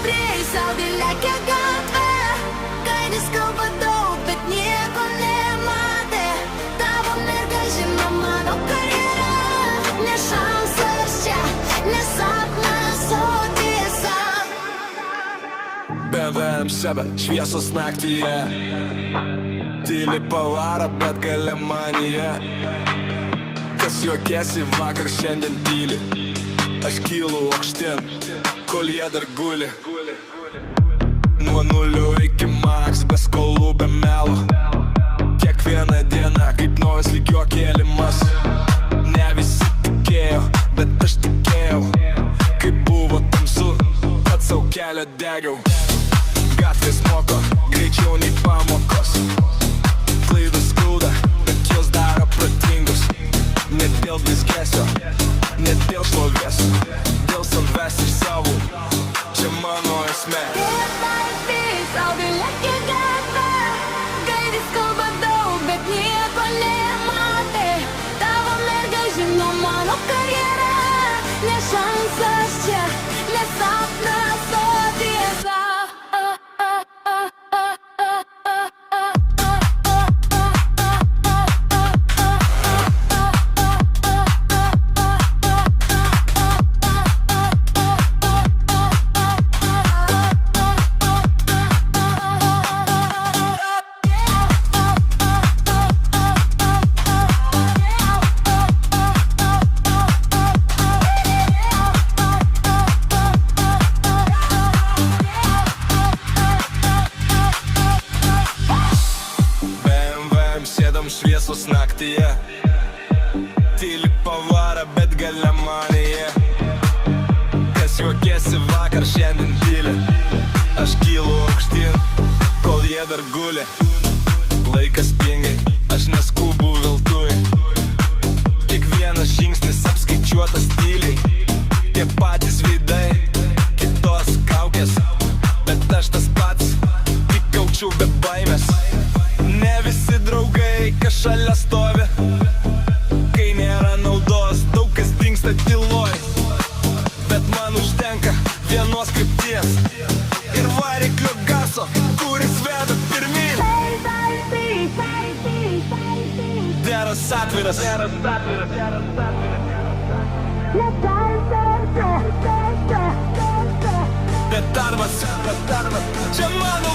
prie saulėlekė gatvė, kai visko daug, bet nieko nematė. Tavo merga žino mano karjerą, ne šansas čia, ne sapnas, o tiesa. Beveim sebe šviesos naktyje, tyli pavara, bet gale manyje. Kas juokėsi vakar, šiandien tyli. Aš kylu aukštyn, kol jie dar guli. Nuo nulio iki maks, be skolų, be melo. Kiekvieną dieną kaip naujas lygio kėlimas. Ne visi tikėjo, bet aš tikėjau. Kai buvo tamsu, pats savo kelią degiau. Gatvės moko greičiau nei pamokos. Klaidos skauda, bet jos daro protingus. Ne dėl blizgesio, ne dėl šlovės, dėl savęs ir savo. Čia mano esmė. Saulėlekė gatvė, kai visko daug, bet nieko nematė. Tavo merga žino mano karjerą, ne šansas čia, ne sapnas, o tiesa. Šviesos naktyje, tyli pavara, bet gale manyje. Kas juokėsi vakar, šiandien tyli. Aš kylu aukštyn, kol jie dar guli. Laikas pingai, aš neskubu veltui. Kiekvienas žingsnis apskaičiuotas tyliai. Tie patys veidai, kitos kaukės, bet aš tas pats, tik jaučiu be baimės. Ne visi draugai, kas šalia stovi, kai nėra naudos, daug kas dingsta tyloj. Bet man užtenka vienos krypties ir variklio gaso, kuris veda pirmyn. Deras atviras, bet darbas, čia mano